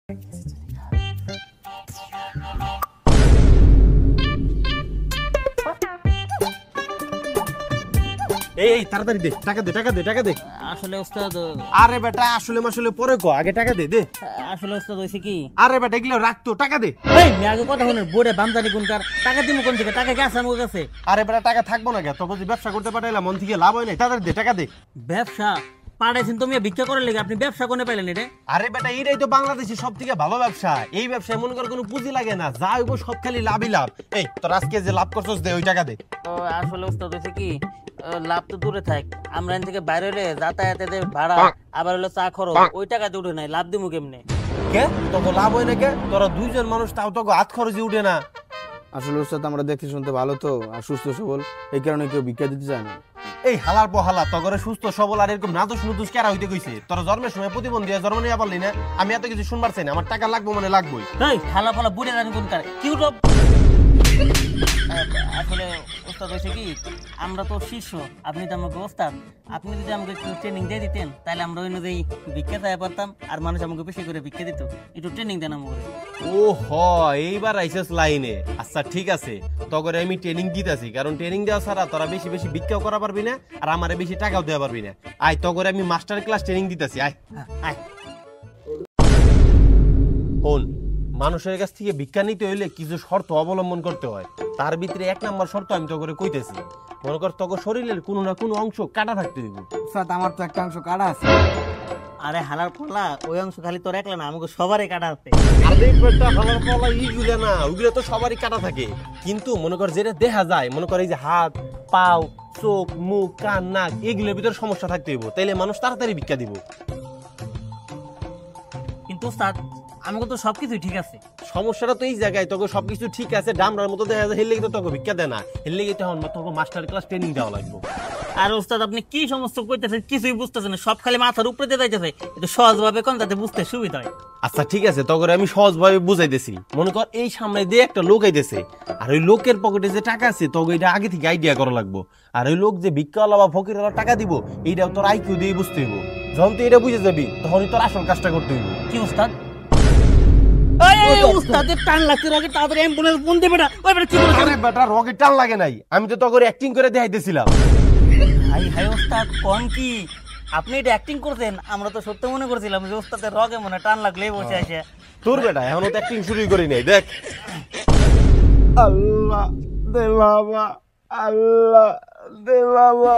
এই তাড়াতাড়ি দে, টাকা দে, টাকা দে, টাকা দে। আসলে ওস্তাদ, আরে বেটা আসলে মাসলে পরে কো, আগে টাকা দে দে। আসলে ওস্তাদ হইছে কি, আরে বেটা এগুলো রাখতো, টাকা দে। এই মে আগে কথা শুনুন, বোর্ডে বামজানি কোনকার টাকা দিমু কোন থেকে, টাকা গেছে আমার কাছে। আরে বেটা টাকা থাকবো না কে, তোকে যে ব্যবসা করতে পাঠাইলাম মন থেকে লাভ হয় নাই, তাড়াতাড়ি দে, টাকা দে। ব্যবসা পাঠাইছেন তুমি ভিক্ষা করার লেগে, আপনি ব্যবসা কোনে পাইলেন এটা? আরে বেটা এইটাই তো বাংলাদেশের সব থেকে ভালো ব্যবসা। এই ব্যবসায় মনে কর কোনো পুঁজি লাগে না, যা হইব সব খালি লাভই লাভ। এই তোর আজকে যে লাভ করছস দে, ওই টাকা দে। ও আসলে ওস্তাদ হইছে কি, লাভ তো দূরে থাক, আমরা এখান থেকে বাইরে হলে যাতায়াতের ভাড়া আবার হলো চা খরচ, ওই টাকাতে উঠে নাই, লাভ দিমু কেমনে? কে তোকে লাভ হয় না কে? তোরা দুইজন মানুষ, তাও তোকে হাত খরচই উঠে না। আসলে ওস্তাদ আমরা দেখতে শুনতে ভালো তো আর সুস্থ সবল, এই কারণে কেউ ভিক্ষা দিতে চায় না। এই হালার পহালা তগরে সুস্থ সবল আর এরকম নাদুস নুদুস কেরা হইতে কইছে? তোরা জন্মের সময় প্রতিবন্ধী জন্ম নিয়ে পারলি না? আমি এত কিছু শুনবার চাই না, আমার টাকা লাগবো মানে লাগবোই। এই খালা ফালা বুড়ে জানি কোনকার কি উঠব। আসলে ওস্তাদ হয়েছে কি, আমরা তো শিষ্য, আপনি তো আমাকে ওস্তাদ, আপনি যদি আমাকে একটু ট্রেনিং দিয়ে দিতেন তাহলে আমরা ওই অনুযায়ী ভিক্ষা চাই পারতাম, আর মানুষ আমাকে বেশি করে ভিক্ষা দিত। একটু ট্রেনিং দেন আমাকে। ও হ, এইবার আইসেস লাইনে। আচ্ছা ঠিক আছে, তগরে আমি ট্রেনিং দিতেছি, কারণ ট্রেনিং দেওয়া ছাড়া তোরা বেশি বেশি ভিক্ষাও করা পারবি না আর আমারে বেশি টাকাও দেওয়া পারবি না। আয় তগরে আমি মাস্টার ক্লাস ট্রেনিং দিতেছি, আয় আয়। শোন, মানুষের কাছ থেকে ভিক্ষা নিতে হইলে কিছু শর্ত অবলম্বন করতে হয়। তার ভিতরে এক নাম্বার শর্ত আমি তোকে কইতেছি, মনে কর তোকে শরীরের কোনো না কোনো অংশ কাটা থাকতে হইব। ওস্তাদ আমার তো একটা অংশ কাটা আছে। আরে হালার পালা, ওই অংশ খালি তোর একলা না, আমাকে সবারই কাটা আছে। আরে বেটা হালার পালা ইগুলা না, ওইগুলা তো সবারই কাটা থাকে, কিন্তু মনে কর যেটা দেখা যায়, মনে কর এই যে হাত পাও চোখ মুখ কান নাক, এগুলোর ভিতরে সমস্যা থাকতে হইব, তাইলে মানুষ তাড়াতাড়ি ভিক্ষা দিব। কিন্তু ওস্তাদ আমাকে তো সবকিছুই ঠিক আছে। সমস্যাটা তো এই জায়গায়, তোকে সবকিছু ঠিক আছে, ডামরার মতো দেখা যায়, হেললে তো তোকে ভিক্ষা দেয় না, হেললে তখন তোকে মাস্টার ক্লাস ট্রেনিং দেওয়া লাগবে। আর ওস্তাদ আপনি কি সমস্ত কইতেছেন, কিছুই বুঝতেছেন না, সব খালি মাথার উপরে দিয়ে যাইতেছে, একটু সহজভাবে কোন যাতে বুঝতে সুবিধা হয়। আচ্ছা ঠিক আছে, তোকে আমি সহজভাবে বুঝাইতেছি। মনে কর এই সামনে দিয়ে একটা লোক আইতেছে, আর ওই লোকের পকেটে যে টাকা আছে তোকে এটা আগে থেকে আইডিয়া করা লাগবো, আর ওই লোক যে ভিক্ষাওয়ালা বা ফকিরওয়ালা টাকা দিব, এইটাও তোর আইকিউ দিয়ে বুঝতে হইব। যখন তুই এটা বুঝে যাবি তখনই তোর আসল কাজটা করতে হইব। কি ওস্তাদ? উস্তাদের টান লাগছে, রকেট তাড়াতাড়ি অ্যাম্বুলেন্স ফোন দে বেটা। ওই বেটা কি বলছ? আরে বেটা রকেট টান লাগে নাই, আমি তো তোকে অ্যাক্টিং করে দেখাইতেছিলাম। হাই হাই ওস্তাদ কোন কি, আপনি এটা অ্যাক্টিং করছেন? আমরা তো সত্যি মনে করছিলাম যে ওস্তাদের রগে মনে টান লাগলেই বসে আসে। তোর বেটা এখনো তো অ্যাক্টিং শুরুই করি নাই, দেখ। আল্লাহ দে বাবা, আল্লাহ দে বাবা।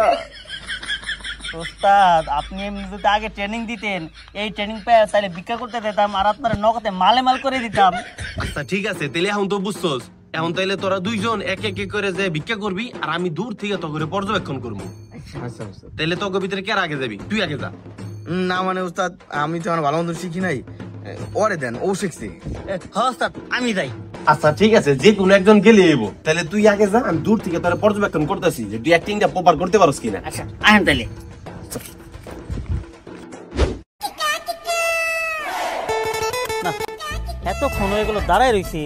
ওস্তাদ আপনি এমনি যদি আগে ট্রেনিং দিতেন, এই ট্রেনিং পেয়ে তাহলে ভিক্ষা করতে দিতাম, আর আপনার নগদে মালে মাল করে দিতাম। আচ্ছা ঠিক আছে, তাহলে এখন তো বুঝছস, এখন তাইলে তোরা দুইজন এক এক করে যে ভিক্ষা করবি, আর আমি দূর থেকে তোকে পর্যবেক্ষণ করবো। আচ্ছা ওস্তাদ। তাইলে তোকে ভিতরে কে আগে যাবি? তুই আগে যা। না মানে ওস্তাদ আমি তো আমার ভালো মন্দ শিখি নাই, ওরে দেন, ও শিখছি। হ্যাঁ ওস্তাদ আমি যাই। আচ্ছা ঠিক আছে, যে কোনো একজন গেলে এবো, তাহলে তুই আগে যা, আমি দূর থেকে তোরা পর্যবেক্ষণ করতেছি যে তুই অ্যাক্টিংটা প্রপার করতে পারস কিনা। আচ্ছা আহেন তাইলে। না এতক্ষণ হয়ে গেল দাঁড়ায় রয়েছি,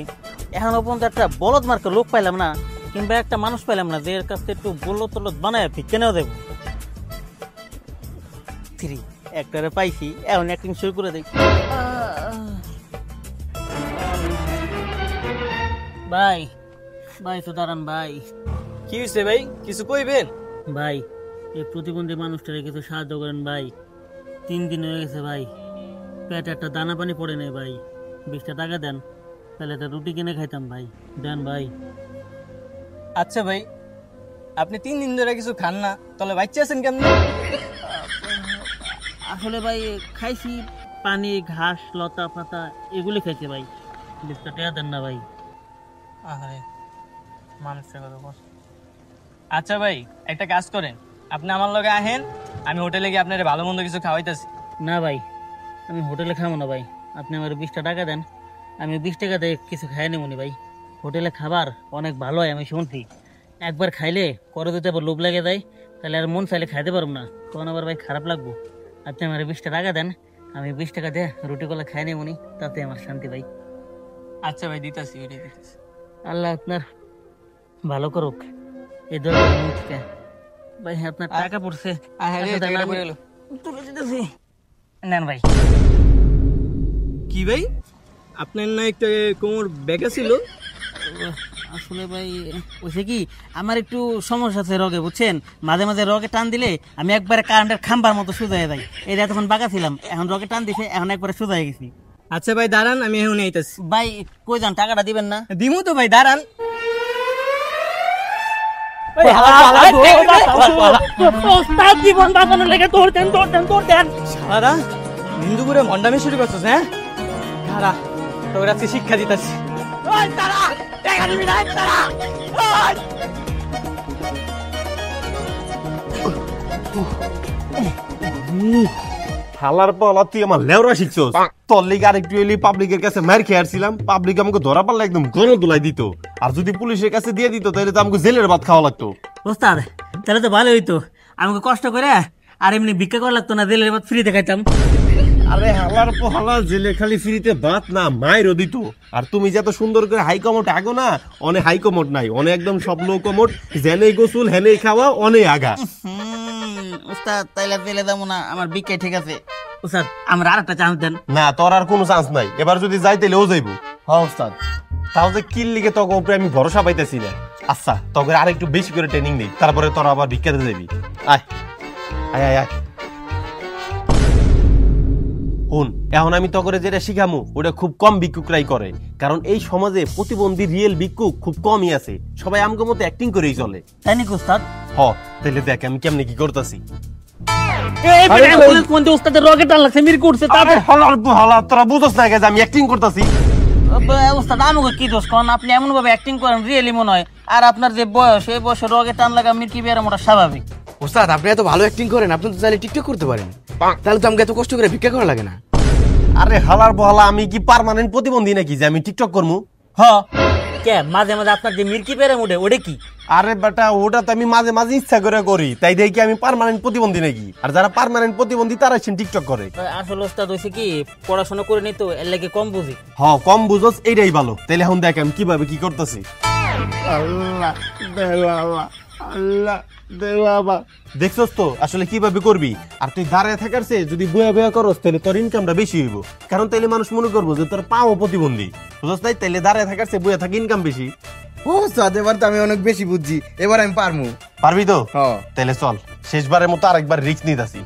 এখনো পর্যন্ত একটা বলদ মার্কা লোক পাইলাম না, কিংবা একটা মানুষ পাইলাম না যে এর কাছ থেকে একটু বলদ টলদ বানায় ভিক্ষা নেওয়া দেবো। একটারে পাইছি, এখন অ্যাক্টিং শুরু করে দেই। ভাই ভাই তো দাঁড়ান ভাই। কি হয়েছে ভাই, কিছু কইবেন? ভাই এই প্রতিবন্ধী মানুষটারে কিছু সাহায্য করেন ভাই, 3 দিন হয়ে গেছে ভাই, পেটে একটা দানা পানি পড়ে নেই ভাই, 20টা টাকা দেন, তাহলে একটা রুটি কিনে খাইতাম ভাই, দেন ভাই। আচ্ছা ভাই, আপনি 3 দিন ধরে কিছু খান না, তাহলে বাচ্চা আছেন কেমন? আসলে ভাই খাইছি পানি ঘাস লতা পাতা এগুলি খাইছে ভাই, 20টা টাকা দেন না ভাই। আরে মানুষের কথা বল। আচ্ছা ভাই একটা কাজ করেন, আপনি আমার লগে আহেন, আমি হোটেলে গিয়ে আপনার ভালো মন্দ কিছু খাওয়াইতেছি। না ভাই আমি হোটেলে খাবো না ভাই, আপনি আমার 20টা টাকা দেন, আমি 20 টাকা দিয়ে কিছু খাই নেবনি ভাই। হোটেলে খাবার অনেক ভালো হয় আমি শুনছি, একবার খাইলে করে দিতে আবার লোভ লাগে যায়, তাহলে আর মন চাইলে খাইতে পারবো না, তখন আবার ভাই খারাপ লাগবো। আপনি আমার 20টা টাকা দেন, আমি 20 টাকা দিয়ে রুটি কলা খাই নেবনি, তাতে আমার শান্তি ভাই। আচ্ছা ভাই দিতাছি, ওইটাই দিতাছি। আল্লাহ আপনার ভালো করুক এই দরকার মন থেকে ভাই। আপনার টাকা পড়ছে, তুলে দিতেছি, নেন ভাই। কি ভাই আপনার না একটা কোমর বেঁকা ছিল? আসলে ভাই ওইসে কি আমার একটু সমস্যা আছে রগে, বুঝছেন? মাঝে মাঝে রগে টান দিলে আমি একবারে কারেন্টের খাম্বার মতো সোজা হয়ে যাই। এই তখন বাঁকা ছিলাম, এখন রগে টান দিছে, এখন একবারে সোজা হয়ে গেছি। আচ্ছা ভাই দাঁড়ান, আমি এখন আইতাছি। ভাই কই যান, টাকাটা দিবেন না? দিমু তো ভাই, দাঁড়ান। জীবন বাঁচানোর লেগে তোর দেন। সারা হিন্দু করে মন্ডামি শুরু করছিস, হ্যাঁ? দাঁড়া, তোর আজকে শিক্ষা দিতাছি। হালার পালা তুই আমার লেওরা শিখছস। তোর লিগে আরেকটু এলি পাবলিকের কাছে মার খেয়ে আসছিলাম, পাবলিক আমাকে ধরা পারলে একদম গরম তুলাই দিত, আর যদি পুলিশের কাছে দিয়ে দিত তাহলে তো আমাকে জেলের ভাত খাওয়া লাগতো। ওস্তাদ তাহলে তো ভালো হইতো, আমাকে কষ্ট করে আর এমনি ভিক্ষা করা লাগতো না, জেলের ভাত ফ্রিতে খাইতাম। আরে হালার পোহালা জেলে খালি ফ্রিতে ভাত না মায়েরও দিত। আর তুমি যত সুন্দর করে হাই কমোট আগো না, অনেক হাই কমোট নাই, অনেক একদম সব লো কমোট, জেনেই গোসুল হেনেই খাওয়া, অনেক আগা। ওস্তাদ তাইলে জেলে যাবো না, আমার ভিক্ষাই ঠিক আছে। ওস্তাদ আমার আর একটা চান্স দেন। না তোর আর কোনো চান্স নাই, এবার যদি যাই তাহলে ও যাইবো। হ্যাঁ ওস্তাদ, তাও যে কিল লিগে তোকে উপরে আমি ভরসা পাইতেছি না। আচ্ছা তোকে আর একটু বেশি করে ট্রেনিং দিই, তারপরে তোরা আবার ভিক্ষাতে যাবি। আয় আয় আয় আয়। শুন, এখন আমি তো করে যেটা শিখামু ওটা খুব কম ভিক্ষুকরাই করে, কারণ এই সমাজে প্রতিবন্ধী রিয়েল ভিক্ষুক খুব কমই আছে, সবাই আমগো মতো অ্যাক্টিং করেই চলে। তাই নাকি ওস্তাদ? হ, তাহলে দেখ আমি কেমনে কি করতেছি। ওস্তাদের রগে টান লাগছে, মির করছে। তোরা বুঝছ না যে আমি অ্যাক্টিং করতেছি। ওস্তাদ আমাকে কি দোষ করেন? আপনি এমন ভাবে অ্যাক্টিং করেন রিয়েলি মনে হয়, আর আপনার যে বয়স, এই বয়সে রগে টান লাগা মিরকি বের মোটা স্বাভাবিক। ওস্তাদ আপনি এত ভালো অ্যাক্টিং করেন, আপনি তো চাইলে টিকটক করতে পারেন, তাহলে তো আমাকে এত কষ্ট করে ভিক্ষা করা লাগে না। আরে হালার বহালা, আমি কি পার্মানেন্ট প্রতিবন্ধী নাকি যে আমি টিকটক করবো? হ কে মাঝে মাঝে আপনার যে মিরকি বেড়ে উঠে ওটা কি? আরে বেটা ওটা তো আমি মাঝে মাঝে ইচ্ছা করে করি, তাই দেখি আমি পার্মানেন্ট প্রতিবন্ধী নাকি? আর যারা পার্মানেন্ট প্রতিবন্ধী তারা টিকটক করে। আসলে ওস্তাদ হইছে কি পড়াশোনা করে নি তো, এর লাগে কম বুঝি। হ, কম বুঝোস এইটাই ভালো। তাইলে এখন দেখ আমি কিভাবে কি করতেছি। আল্লাহ দে বাবা, আল্লাহ দে বাবা। দেখছস তো আসলে কিভাবে করবি। আর তুই দাঁড়ায় থাকার চেয়ে যদি বয়া বয়া করস তাহলে তোর ইনকামটা বেশি হইব, কারণ তাইলে মানুষ মনে করবো যে তোর পাও প্রতিবন্ধী, বুঝছ তাই? তাইলে দাঁড়ায় থাকার চেয়ে বয়া থাকি ইনকাম বেশি। ও ওস্তাদ এবার তো আমি অনেক বেশি বুঝছি, এবার আমি পারমু। পারবি তো? হ্যাঁ। তাহলে চল, শেষবারের মতো আরেকবার রিস্ক নিতেছি।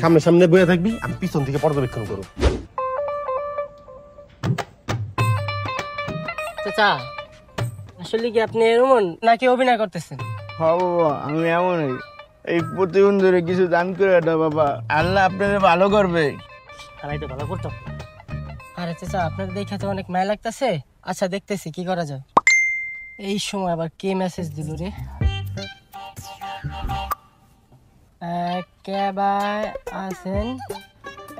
সামনে সামনে বয়ে থাকবি, আমি পিছন থেকে পর্যবেক্ষণ করব। চাচা আসলে কি আপনি এমন নাকি অভিনয় করতেছেন? হ্যাঁ বাবা, আমি এমনই, এই প্রতিবন্ধীরে কিছু দান করে দাও বাবা, আল্লাহ আপনাদের ভালো করবে। তারাই তো ভালো করতো। আরে চাচা আপনাকে দেখে তো অনেক মায়া লাগতেছে। আচ্ছা দেখতেছি কি করা যায়। এই সময় আবার কে মেসেজ দিল রে? কে ভাই আছেন?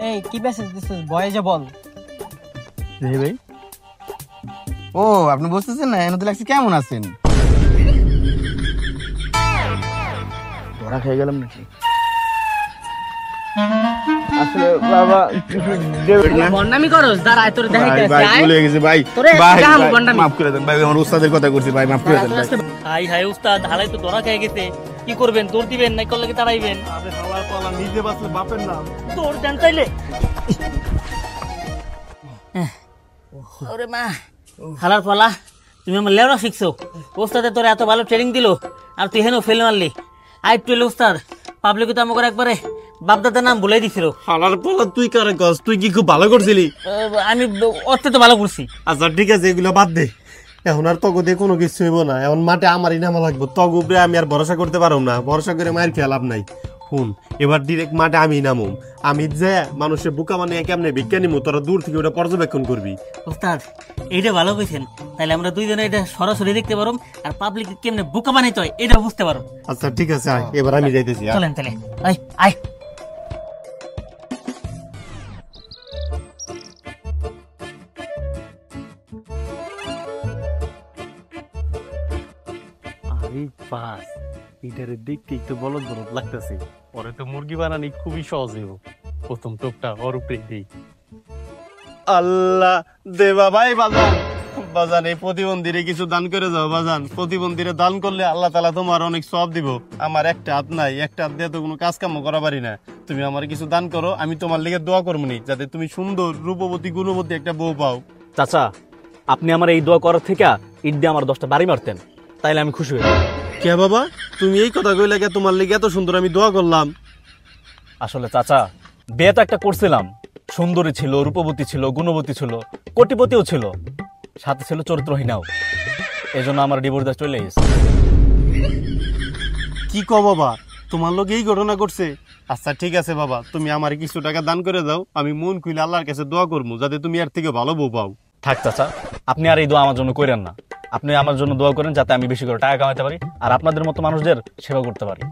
এই কি মেসেজ দিছিস? বয়েজে বল। ভাই ও আপনি বুঝতেছেন না, এনে তো লাগছে কেমন আছেন? ধরা খেয়ে গেলাম নাকি? আসলে বাবা বন্ডামি করস, দাঁড়ায় তোর দেখাইতেছি। ভাই ভুলে গেছি ভাই, তোরে ভাই কাম ভাই, বন্ডামি। মাফ করে দেন ভাই, আমার উস্তাদের কথা করছি ভাই, মাফ করে দেন ভাই। হাই হাই উস্তাদ, হালাই তো ধরা খেয়ে গেছে। কি করবেন? দৌড় দিবেন না করলে তাড়াইবেন? আরে হালার পালা, নিজে বাঁচলে বাপের নাম। দৌড় দেন চাইলে। ওরে মা, হালার পালা তুমি আমার লেওরা শিখছো। ওস্তাদে তোর এত ভালো ট্রেনিং দিল আর তুই হেন ফেল মারলি। আই টুয়েল ওস্তাদ পাবলিক তো আমাকে একবারে বাপদাদার নাম বলে দিছিল। হালার পালা তুই কারে কস? তুই কি খুব ভালো করছিলি? আমি অত্যন্ত ভালো করছি। আচ্ছা ঠিক আছে, এগুলো বাদ দে। এখন আর তগো দিয়ে কোনো কিছু হইব না, এখন মাঠে আমারই নামা লাগবো। তগ উপরে আমি আর ভরসা করতে পারব না, ভরসা করে মায়ের খেয়াল লাভ নাই। শুন, এবার ডিরেক্ট মাঠে আমি নামুম, আমি যে মানুষের বুকা মানে কেমনে ভিক্ষা নিমু, তোরা দূর থেকে ওটা পর্যবেক্ষণ করবি। ওস্তাদ এইটা ভালো কইছেন, তাহলে আমরা দুইজনে এটা সরাসরি দেখতে পারো আর পাবলিক কেমনে বোকা বানাইতে হয় এটা বুঝতে পারো। আচ্ছা ঠিক আছে, আয়, এবার আমি যাইতেছি। চলেন তাহলে, আয় আয়। আরে বাস, এটারে দেখতে একটু বলদ বলদ লাগতেছে। পরে তো মুরগি বানানি খুবই সহজ হইব। প্রথম টোপটা ওর উপরে দেই। আল্লাহ দে বাবাই বাজান, বাজান এই প্রতিবন্ধীরে কিছু দান করে যাও বাজান। প্রতিবন্ধীরে দান করলে আল্লাহ তাআলা তোমার অনেক সওয়াব দিব। আমার একটা হাত নাই, একটা হাত দিয়ে তো কোনো কাজ কাম করা পারি না। তুমি আমার কিছু দান করো, আমি তোমার লেগে দোয়া করবো নি, যাতে তুমি সুন্দর রূপবতী গুণবতী একটা বউ পাও। চাচা, আপনি আমার এই দোয়া করার থেকে ইট দিয়ে আমার 10টা বাড়ি মারতেন, তাইলে আমি খুশি হই। কে বাবা, তুমি এই কথা কইলে কে? তোমার লেগে এত সুন্দর আমি দোয়া করলাম। আসলে চাচা, বিয়ে তো একটা করছিলাম, সুন্দরী ছিল, রূপবতী ছিল, গুণবতী ছিল, কোটিপতিও ছিল, সাথে ছিল চরিত্রহীনাও। এই জন্য আমার ডিভোর্স দিয়ে চলে গেছে। কি কও বাবা, তোমার লোক এই ঘটনা করছে? আচ্ছা ঠিক আছে বাবা, তুমি আমার কিছু টাকা দান করে দাও, আমি মন খুলে আল্লাহর কাছে দোয়া করবো যাতে তুমি এর থেকে ভালো বউ পাও। থাক চাচা, আপনি আর এই দোয়া আমার জন্য করেন না। আপনি আমার জন্য দোয়া করেন যাতে আমি বেশি করে টাকা কামাতে পারি আর আপনাদের মতো মানুষদের সেবা করতে পারি।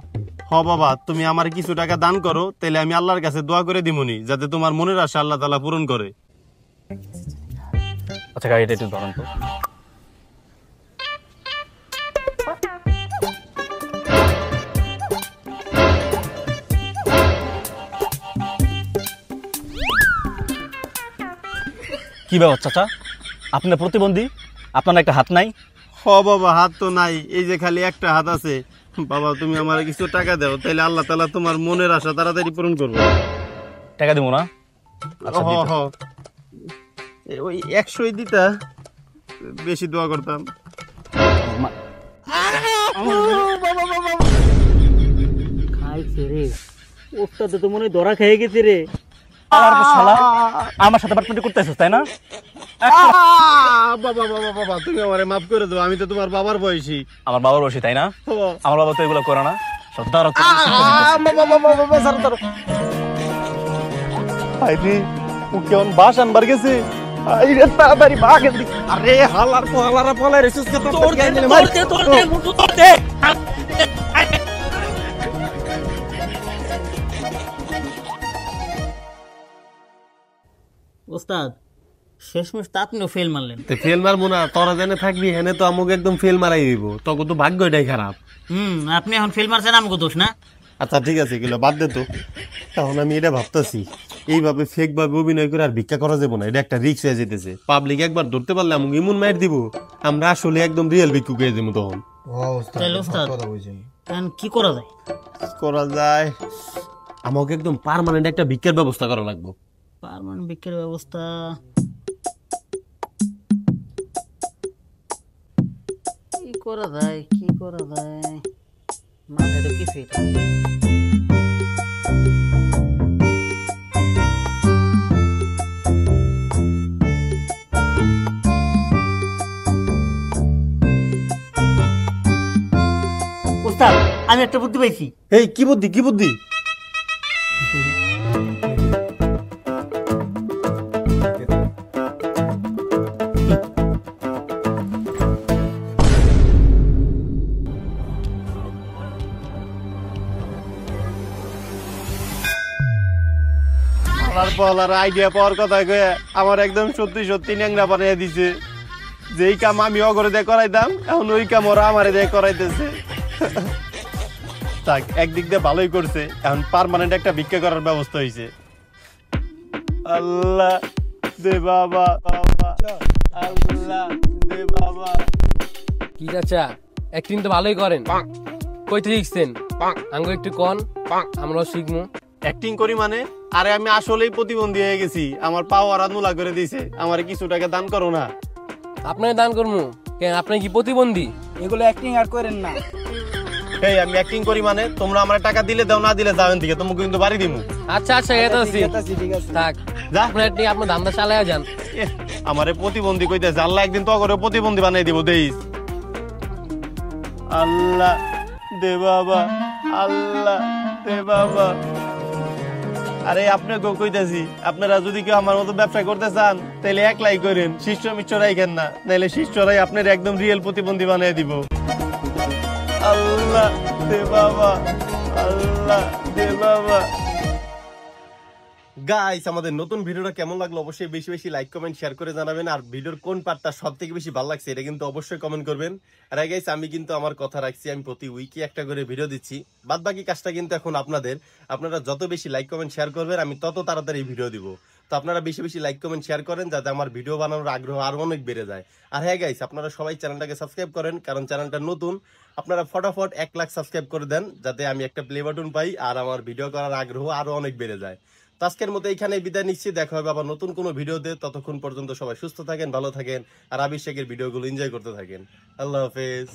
হ বাবা, তুমি আমার কিছু টাকা দান করো, তাহলে আমি আল্লাহর কাছে দোয়া করে দিমুনি যাতে তোমার মনের আশা আল্লাহ তাআলা পূরণ করে। আচ্ছা গাড়িটা একটু ধরেন তো। কি ব্যাপার চাচা, আপনার প্রতিবন্ধী, আপনার একটা হাত নাই? হ বাবা, হাত তো নাই, এই যে খালি একটা হাত আছে। বাবা তুমি আমার কিছু টাকা দাও, তাহলে আল্লাহ তাআলা তোমার মনের আশা তাড়াতাড়ি পূরণ করবে। টাকা দিব না? আচ্ছা, হ দিতে। হ, ওই 100ই দিতা, বেশি দোয়া করতাম। খাইছে রে, ওস্তাদ তো মনে হয় ধরা খেয়ে গেছে রে। শালা, আমার সাথে পার্টনারি করতেছিস তাই না? বাবা বাবা বাবা, তুমি আমারে মাফ করে দাও, আমি তো তোমার বাবার বয়সী। আমার বাবার বসে তাই না? আমার বাবা তো এগুলো করে না। সর্দার কেমন বাস আনবার গেছে? তাড়াতাড়ি বাঘ। আরে হালার হালারা পলাই রেছিস কে? ওস্তাদ শেষমেশ তো আপনিও ফেল মারলেন। ফেল মারবো না, তোরা জেনে থাকবি হেনে তো আমাকে একদম ফেল মারাই দিব, তখন তো ভাগ্য এটাই খারাপ। আপনি এখন ফেল মারছেন, আমাকে দোষ না? আচ্ছা ঠিক আছে, এগুলো বাদ দে তো। এখন আমি এটা ভাবতেছি, এইভাবে ফেক ভাবে অভিনয় করে আর ভিক্ষা করা যাবো না, এটা একটা রিস্ক হয়ে যেতেছে। পাবলিক একবার ধরতে পারলে আমাকে ইমন মাইর দিব, আমরা আসলে একদম রিয়েল ভিক্ষুক হয়ে যাবো তখন। তাহলে ওস্তাদ এখন কি করা যায়? করা যায়, আমাকে একদম পার্মানেন্ট একটা ভিক্ষার ব্যবস্থা করা লাগবে। পার্মানেন্ট বিক্রির ব্যবস্থা কি করা যায়? কি করা যায়? মাথায় তো কিছু ওস্তাদ, আমি একটা বুদ্ধি পাইছি। এই কি বুদ্ধি, কি বুদ্ধি? আইডিয়া পাওয়ার কথা কয়ে আমার একদম সত্যি সত্যি ন্যাংরা বানিয়ে দিছে। যেই কাম আমি অগরে দিয়ে করাইতাম, এখন ওই কাম ওরা আমারে দিয়ে করাইতেছে। থাক, একদিক দিয়ে ভালোই করছে, এখন পার্মানেন্ট একটা ভিক্ষা করার ব্যবস্থা হয়েছে। আল্লাহ দে বাবা, বাবা আল্লাহ দে বাবা। কি চাচা, অ্যাক্টিং তো ভালোই করেন, কইতে শিখছেন? আঙ্গো একটু কন, আমরাও শিখবো। অ্যাক্টিং করি মানে? আরে আমি আসলেই প্রতিবন্ধী হয়ে গেছি, আমার পাওয়ার নুলা করে দিছে, আমার কিছু টাকা দান করো না। আপনাকে দান করবো কেন? আপনি কি প্রতিবন্ধী? এগুলো অ্যাক্টিং আর করেন না। এই আমি অ্যাক্টিং করি মানে? তোমরা আমার টাকা দিলে দাও, না দিলে যাবেন থেকে, তোমাকে কিন্তু বাড়ি দিমু। আচ্ছা আচ্ছা, এটা আছি, ঠিক আছে। থাক। যা। আপনার অ্যাক্টিং আপনার ধান্দা চালায় যান। আমারে প্রতিবন্ধী কইতেছে, আল্লাহ একদিন তো করে প্রতিবন্ধী বানাই দিব দেইস। আল্লাহ দে বাবা, আল্লাহ দে বাবা। আরে আপনাকে কইতেছি, আপনারা যদি কেউ আমার মতো ব্যবসা করতে চান তাহলে একলাই করেন, শিষ্য মিশ্র রাইখেন না, নাহলে শিষ্যরাই আপনার একদম রিয়েল প্রতিবন্ধী বানিয়ে দিব। আল্লাহ দে বাবা, আল্লাহ দে বাবা। গাইস, আমাদের নতুন ভিডিওটা কেমন লাগলো অবশ্যই বেশি বেশি লাইক কমেন্ট শেয়ার করে জানাবেন, আর ভিডিওর কোন পার্টটা সবথেকে বেশি ভালো লাগছে এটা কিন্তু অবশ্যই কমেন্ট করবেন। আর গাইস, আমি কিন্তু আমার কথা রাখছি, আমি প্রতি উইকে একটা করে ভিডিও দিচ্ছি, বাদ বাকি কাজটা কিন্তু এখন আপনাদের। আপনারা যত বেশি লাইক কমেন্ট শেয়ার করবেন আমি তত তাড়াতাড়ি ভিডিও দিব। তো আপনারা বেশি বেশি লাইক কমেন্ট শেয়ার করেন যাতে আমার ভিডিও বানানোর আগ্রহ আরো অনেক বেড়ে যায়। আর হ্যাঁ গাইস, আপনারা সবাই চ্যানেলটাকে সাবস্ক্রাইব করেন, কারণ চ্যানেলটা নতুন। আপনারা ফটাফট 1 লাখ সাবস্ক্রাইব করে দেন যাতে আমি একটা প্লে বাটন পাই আর আমার ভিডিও করার আগ্রহ আরো অনেক বেড়ে যায়। তো আজকের মতো এইখানে বিদায় নিচ্ছি, দেখা হবে আবার নতুন কোনো ভিডিওতে। ততক্ষণ পর্যন্ত সবাই সুস্থ থাকেন, ভালো থাকেন, আর আবির শেখের ভিডিওগুলো এনজয় করতে থাকেন। আল্লাহ হাফেজ।